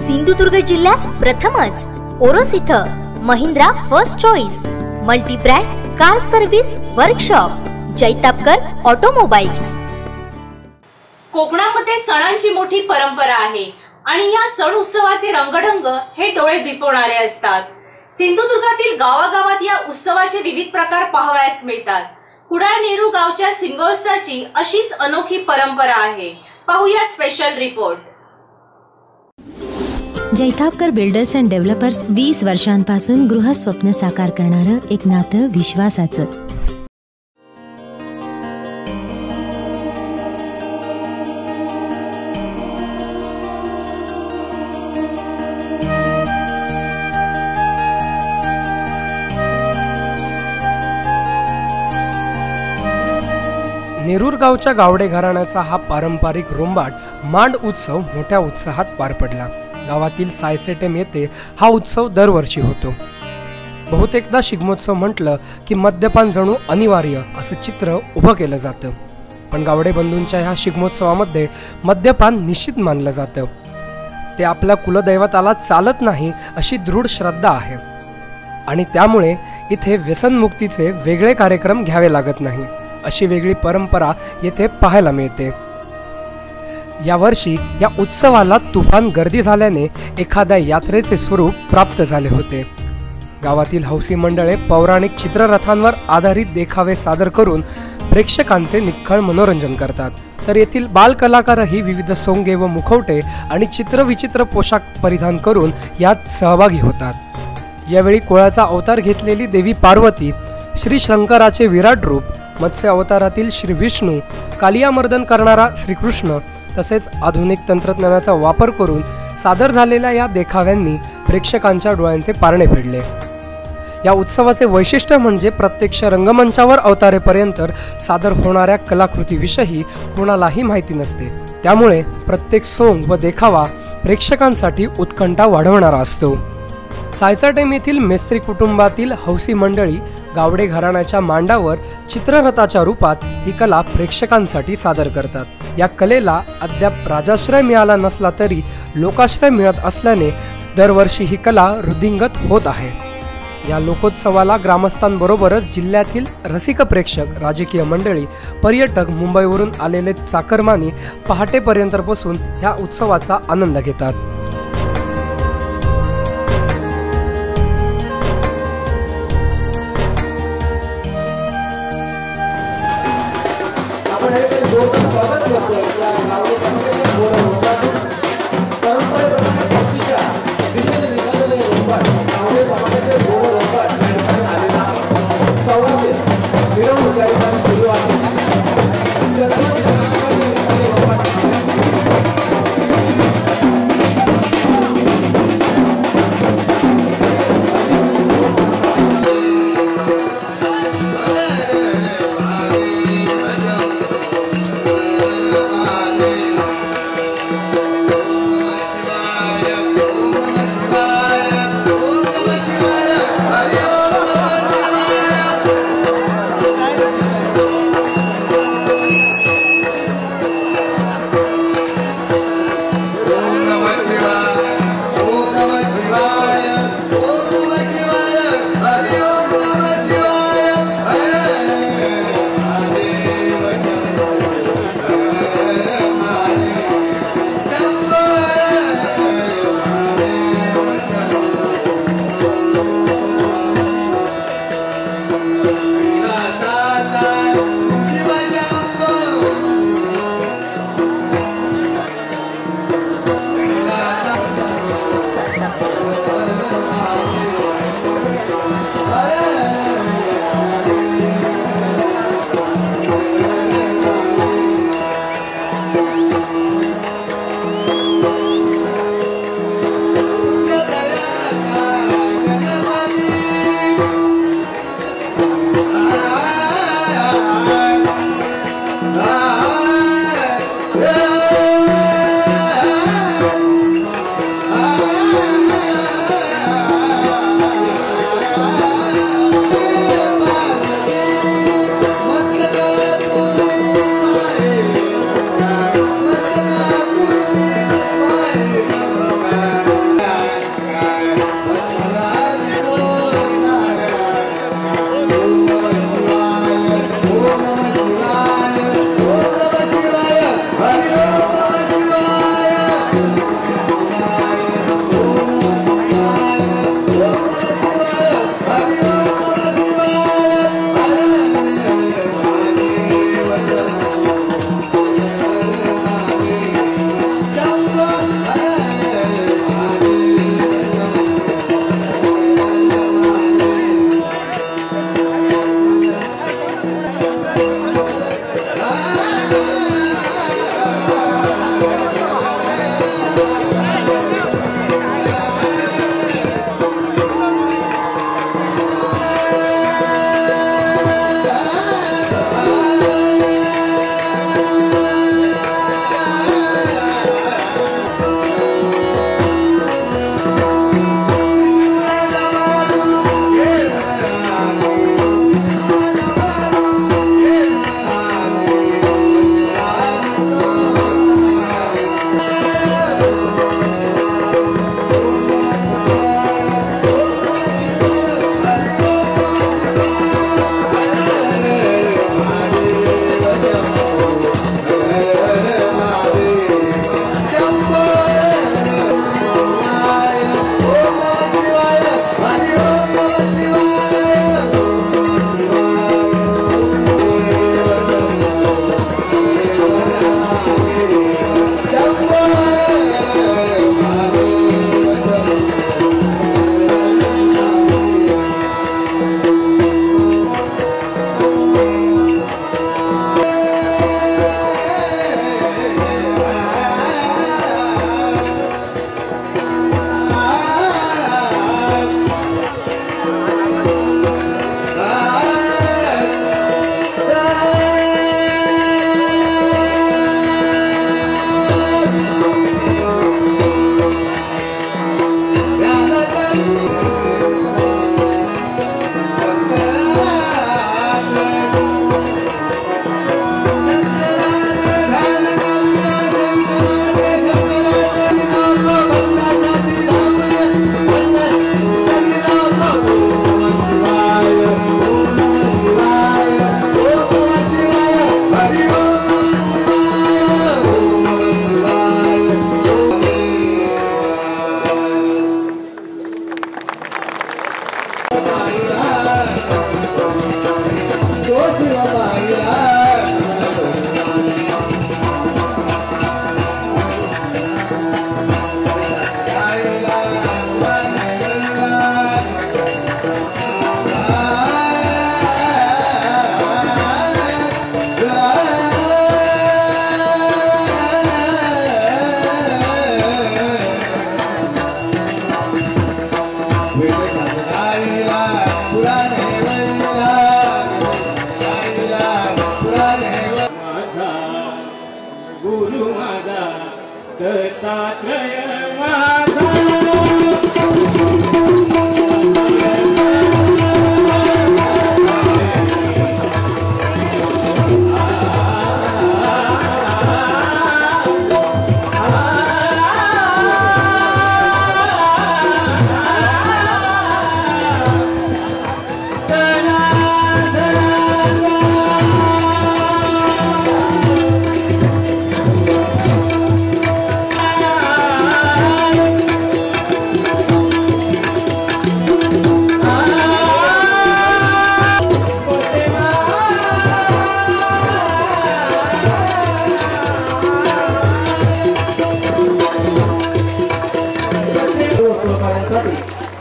सिंधुदुर्ग जिल्ह्यात प्रथमच ओरोस इथं Mahindra first choice multi brand car service workshop Jaitapkar automobiles. कोकणामध्ये सणांची मोठी परंपरा आहे आणि या सण उत्सवाचे रंगढंग हे डोळे दिपवणारे असतात। सिंधुदुर्गातील गावागावात या उत्सवाचे विविध प्रकार पाहावयास मिळतात। कुडाळ नेहरू गावच्या सिंगोत्सवाची अशीच अनोखी परंपरा आहे। पाहूया special report. Jaitapkar builders and developers 20 वर्षांपासून गृहस्वप्न साकार करणारं एक नातं विश्वासाचं। नेरूर गावच्या गावडे घराण्याचा हा पारंपरिक रोंबाट मांड उत्सव मोठ्या उत्साहात पार पडला। गावातील सायसेटेम येथे हा उत्सव दरवर्षी होतो। बहुतेकदा शिगमोत्सव म्हटलं की मद्यपान जणू अनिवार्य असं चित्र उभं केलं जातं, पण गावडे बंधूंच्या ह्या शिगमोत्सवामध्ये मद्यपान निश्चित मानलं जातं। ते आपल्या कुलदैवताला चालत नाही अशी दृढ श्रद्धा आहे आणि त्यामुळे इथे व्यसनमुक्तीचे वेगळे कार्यक्रम घ्यावे लागत नाही अशी वेगळी परंपरा येथे पाहायला मिळते। यावर्षी या उत्सवाला तुफान गर्दी झाल्याने एखाद्या यात्रेचे स्वरूप प्राप्त झाले होते। गावातील हौसी मंडळे पौराणिक चित्ररथांवर आधारित देखावे सादर करून प्रेक्षकांचे निखळ मनोरंजन करतात, तर येथील बाल कलाकारही विविध सोंगे व मुखवटे आणि चित्रविचित्र पोशाख परिधान करून यात सहभागी होतात। यावेळी कोळाचा अवतार घेतलेली देवी पार्वती, श्री शंकराचे विराट रूप, मत्स्य अवतारातील श्री विष्णू, कालियामर्दन करणारा श्रीकृष्ण तसेच आधुनिक तंत्रज्ञानाचा वापर करून सादर झालेल्या या देखाव्यांनी प्रेक्षकांच्या डोळ्यांचे पारणे फेडले। या उत्सवाचे वैशिष्ट्य म्हणजे प्रत्यक्ष रंगमंचावर अवतारेपर्यंत सादर होणाऱ्या कलाकृतीविषयी कोणालाही माहिती नसते, त्यामुळे प्रत्येक सोंग व देखावा प्रेक्षकांसाठी उत्कंठा वाढवणारा असतो। सायचाटेम येथील मेस्त्री कुटुंबातील हौसी मंडळी गावडे घराण्याच्या मांडावर चित्ररथाच्या रूपात ही कला प्रेक्षकांसाठी सादर करतात। या कलेला अद्याप राजाश्रय मिळाला नसला तरी लोकाश्रय मिळत असल्याने दरवर्षी ही कला वृद्धिंगत होत आहे। या लोकोत्सवाला ग्रामस्थांबरोबरच जिल्ह्यातील रसिक प्रेक्षक, राजकीय मंडळी, पर्यटक, मुंबईवरून आलेले चाकरमानी पहाटेपर्यंत बसून ह्या उत्सवाचा आनंद घेतात। स्वागत करतो या गावच्या समितीचे परंपरेप्रमाणे भक्तीच्या दिशेने निघालेले रोंबाट गावच्या समाजाचे गोड रोंबाट आलेला आहे। सौवाद्य मिरवणूक या ठिकाणी सुरू आहे।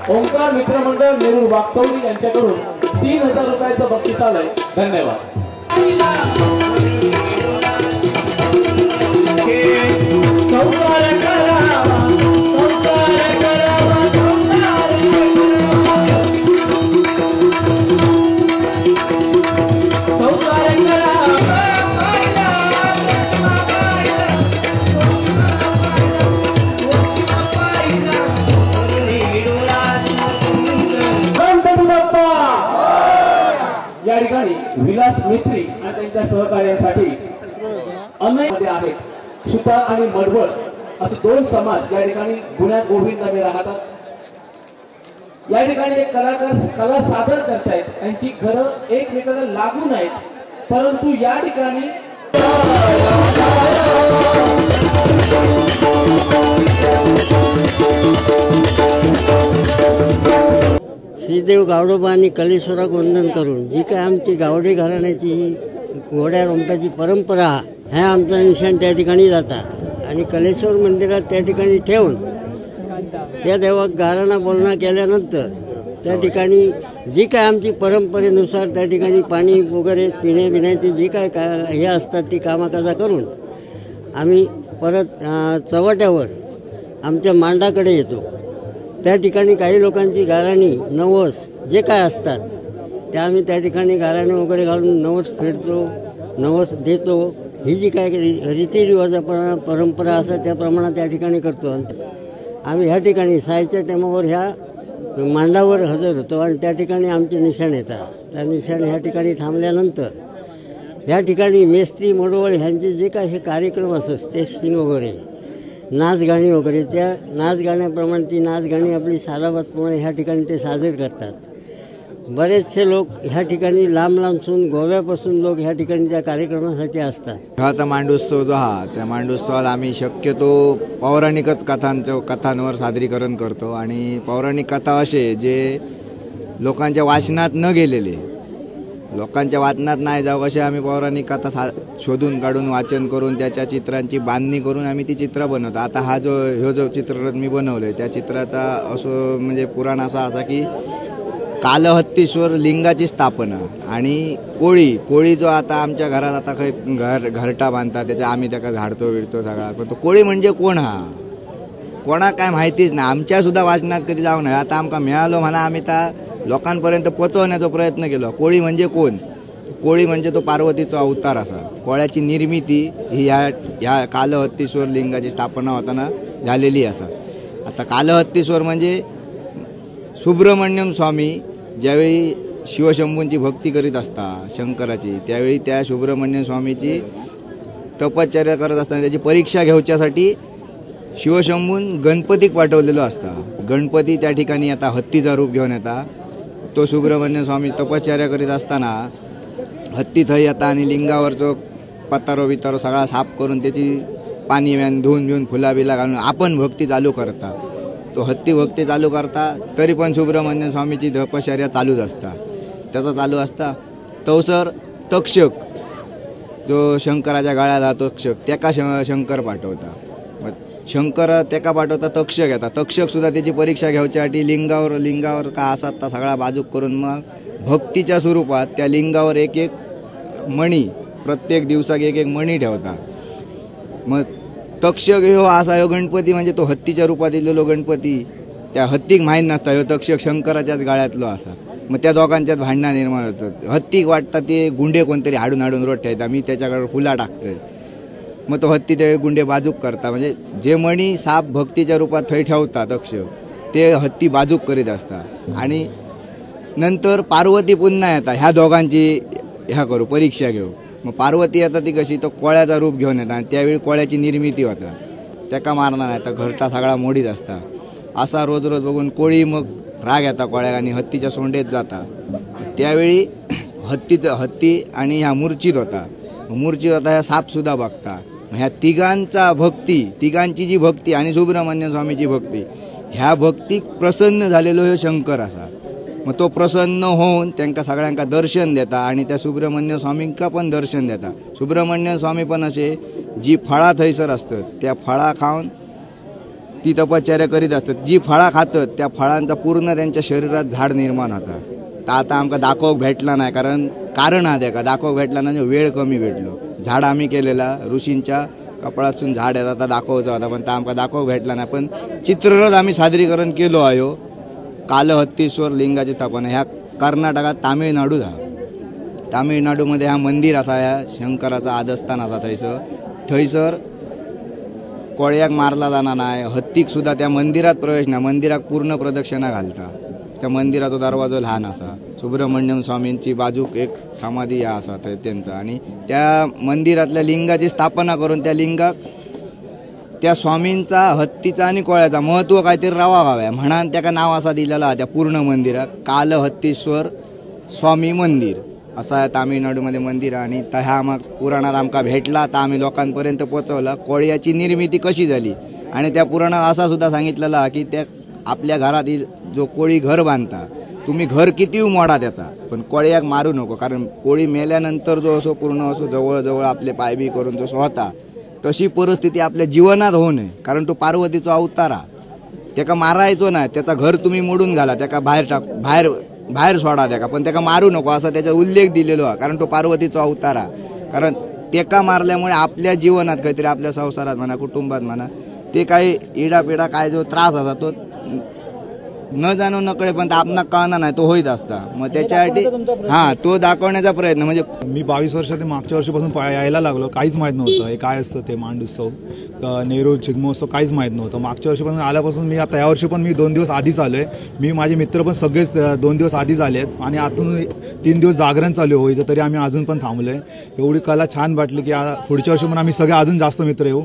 ओंकार मित्रमंडळ नेरूर वाकतवडी यांच्याकडून 3000 रुपयाचं बक्षीस आलंय. धन्यवाद. या ठिकाणी विलास मिस्त्री आणि त्यांच्या सहकार्यासाठी अनेक आहेत. सुतार आणि मडवळ असे 2 समाज या ठिकाणी गुण्यात गोविंदाने राहतात. या ठिकाणी एक कलाकार कला सादर करतायत. त्यांची घरं एकमेकांना लागून आहेत, परंतु या ठिकाणी श्रीदेव गावडोबा आणि कलेश्वराक वंदन करून जी काय आमची गावडे घराण्याची घोड्या रोमटाची परंपरा ह्या आमचा निशाण त्या ठिकाणी जाता आणि कलेश्वर मंदिरात त्या ठिकाणी ठेवून त्या देवाक गाराणा बोलणा केल्यानंतर त्या ठिकाणी जी काय आमची परंपरेनुसार त्या ठिकाणी पाणी वगैरे पिण्याची जी काय हे असतात ती कामकाजा करून आम्ही परत चवट्यावर आमच्या मांडाकडे येतो. त्या ठिकाणी काही लोकांची गाराणी नवस जे काय असतात त्या आम्ही त्या ठिकाणी गाराणे वगैरे घालून नवस फेडतो, नवस देतो. ही जी काय रीतिरिवाजा परंपरा असतात त्याप्रमाणे त्या ठिकाणी करतो. आम्ही ह्या ठिकाणी सायच्या टायमावर ह्या मांडावर हजर होतो आणि त्या ठिकाणी आमचे निशाण येतात. त्या निशाण ह्या ठिकाणी थांबल्यानंतर ह्या ठिकाणी मेस्त्री मडवळ ह्यांचे जे काय हे कार्यक्रम असतात स्टेज सिंग वगैरे नाचगाणी वगैरे, त्या नाचगाण्याप्रमाणे ती नाचगाणी आपली सालाबादप्रमाणे ह्या ठिकाणी ते सादर करतात. बरेचसे लोक ह्या ठिकाणी लांब लांबसून गोव्यापासून लोक ह्या ठिकाणी त्या कार्यक्रमासाठी असतात. हा मांडोत्सव जो त्या मांडोत्सवात आम्ही शक्यतो पौराणिकच कथांवर सादरीकरण करतो. आणि पौराणिक कथा असे जे लोकांच्या वाचनात न गेलेले, लोकांच्या वाचनात नाही जावं असे आम्ही पौराणिक कथा शोधून काढून वाचन करून त्याच्या चित्रांची बांधणी करून आम्ही ती चित्र बनवतो. आता ह्यो जो चित्ररथ मी बनवलं त्या चित्राचा असं म्हणजे पुराण असा की कालहत्तीश्वर लिंगाची स्थापना आणि कोळी जो आता आमच्या घरात आता काही घरटा बांधतात त्याच्या आम्ही त्याला झाडतो विडतो सगळा. पण तो कोळी म्हणजे कोण, हा कोणा काय माहितीच नाही, आमच्या सुद्धा वाचनात कधी जाऊ नये. आता आमका मिळालो म्हणा, आम्ही त्या लोकांपर्यंत पोचवण्याचा प्रयत्न केलो. कोळी म्हणजे कोण? कोळी म्हणजे तो पार्वतीचा अवतार असा. कोळ्याची निर्मिती ही ह्या कालहत्तीश्वर लिंगाची स्थापना होताना झालेली असा. आता कालहत्तीश्वर म्हणजे सुब्रमण्यम स्वामी ज्यावेळी शिवशंभूंची भक्ती करीत असता शंकराची, त्यावेळी त्या सुब्रमण्यम स्वामीची तपश्चर्या करत असताना त्याची परीक्षा घेऊच्यासाठी शिवशंभून गणपतीक पाठवलेलो असता. गणपती त्या ठिकाणी आता हत्तीचा रूप घेऊन येता. तो सुब्रमण्य स्वामी तपश्चर्या करीत असताना हत्ती थंय येता आणि लिंगावरचो पतारो बितारो सगळा साफ करून त्याची पाणी व्यान धुवून घेऊन फुला बिला घालून आपण भक्ती चालू करता. तो हत्ती भक्ती चालू करता तरी पण सुब्रमण्य स्वामीची तपश्चर्या चालूच असता. त्याचा चालू असता तवसर तक्षक जो शंकराच्या गळ्यात हा तक्षक त्याका शंकर पाठवता. शंकर त्याका पाठवता तक्षक येतात. तक्षक सुद्धा त्याची परीक्षा घ्यायच्यासाठी लिंगावर का असतात सगळा बाजूक करून मग भक्तीच्या स्वरूपात त्या लिंगावर एक एक मणी प्रत्येक दिवसाक एक एक मणी ठेवता. मग तक्षक ह्यो असा ह्यो गणपती म्हणजे तो हत्तीच्या रूपात इलेलो गणपती. त्या हत्तीक माहीत नसता ह्यो तक्षक शंकराच्याच गाळ्यातलो असा. मग त्या दोघांच्यात भांडणं निर्माण होतात. हत्तीक वाटतं ते गुंडे कोणतरी हाडून रोट ठेवता, मी त्याच्याकडे फुला टाकतोय. मग तो हत्ती ते गुंडे बाजूक करता. म्हणजे जे मणी साप भक्तीच्या रूपात थंय ठेवता तक्षक ते हत्ती बाजूक करीत असता. आणि नंतर पार्वती पुन्हा येता ह्या दोघांची परीक्षा घेऊ. मग पार्वती येता ती कशी, तो कोळ्याचा रूप घेऊन येतात आणि त्यावेळी कोळ्याची निर्मिती होता. त्याका मारणार नाही तर घरटा सगळा मोडीत असता. असा रोज बघून कोळी मग राग येता कोळ्याक आणि हत्तीच्या सोंडेत जाता. त्यावेळी हत्ती आणि ह्या मूर्छित होता. ह्या साप सुद्धा बघता. ह्या तिघांची जी भक्ती आणि सुब्रमण्य स्वामीची भक्ती, ह्या भक्तीक प्रसन्न झालेलो ह्यो शंकर असा. मग तो प्रसन्न होऊन त्यांना सगळ्यांका दर्शन देता आणि त्या सुब्रमण्य स्वामींका पण दर्शन देता. सुब्रमण्य स्वामी पण असे जी फळा थैसर असतात त्या फळा खाऊन ती तपश्चर्या करीत असतात. जी फळा खातात त्या फळांचा पूर्ण त्यांच्या शरीरात झाड निर्माण होता. तर आता आमका दाखवक भेटला नाही, कारण हा त्याका दाखवक भेटला नाही, वेळ कमी भेटलो. झाड आम्ही केलेला ऋषींच्या कपडातून झाड येतात दाखवायचा होता पण आमका दाखवक भेटला नाही. पण चित्ररथ आम्ही सादरीकरण केलो आहे. कालहत्तीश्वर लिंगाची स्थापना ह्या कर्नाटकात तामिळनाडूमध्ये हा मंदिर असा, ह्या शंकराचा आदस्थान असा. थैसर कोळ्याक मारला जाणार नाही. हत्तीक सुद्धा त्या मंदिरात प्रवेश नाही. मंदिरात पूर्ण प्रदक्षिणा घालता. त्या मंदिराचा दरवाजा लहान असा. सुब्रमण्यम स्वामींची बाजूक एक समाधी ह्या असा त्यांचा. आणि त्या मंदिरातल्या लिंगाची स्थापना करून त्या लिंगाक त्या स्वामींचा हत्तीचा आणि कोळ्याचा महत्त्व काहीतरी रावाव्या म्हणान त्याका नाव असा दिलेला त्या पूर्ण मंदिरात कालहत्तीश्वर स्वामी मंदिर असा तामिळनाडूमध्ये मंदिर. आणि ह्या मग पुराणात आमका भेटला तर आम्ही लोकांपर्यंत पोचवला. कोळ्याची निर्मिती कशी झाली आणि त्या पुराणात असा सुद्धा सांगितलेला की त्या आपल्या घरातील जो कोळी घर बांधता तुम्ही घर किती मोडा त्याचा पण कोळ्याक मारू नको. कारण कोळी मेल्यानंतर जो असो पूर्ण असो जवळ आपले पायबी करून जो होता तशी परिस्थिती आपल्या जीवनात होऊ नये. कारण तो पार्वतीचा अवतारा, त्याका मारायचो नाही. त्याचा घर तुम्ही मोडून घाला, त्याका बाहेर सोडा त्याका, पण त्याका मारू नको असा त्याचा उल्लेख दिलेलो आहे. कारण तो पार्वतीचा अवतारा. कारण त्याका मारल्यामुळे आपल्या जीवनात काहीतरी आपल्या संसारात म्हणा कुटुंबात म्हणा ते काही इडापिडा काय जो त्रास असा तो न जाणू नकळे पण आपणाला कळणार नाही तो होईत असता. मग त्याच्यासाठी तो दाखवण्याचा प्रयत्न. म्हणजे मी 22 वर्ष ते मागच्या वर्षीपासून यायला लागलो. काहीच माहीत नव्हतं हे काय असतं ते मांडोत्सव, नेरूर चिगमोत्सव काहीच माहीत नव्हतं. मागच्या वर्षीपासून आल्यापासून मी आता यावर्षी पण मी 2 दिवस आधीच आलो आहे. मी माझे मित्र पण सगळेच 2 दिवस आधीच आले आहेत. आणि आतून 3 दिवस जागरण चालू व्हायचं तरी आम्ही अजून पण थांबलो आहे. एवढी कला छान वाटली की पुढच्या वर्षी पण आम्ही सगळे अजून जास्त मित्र येऊ.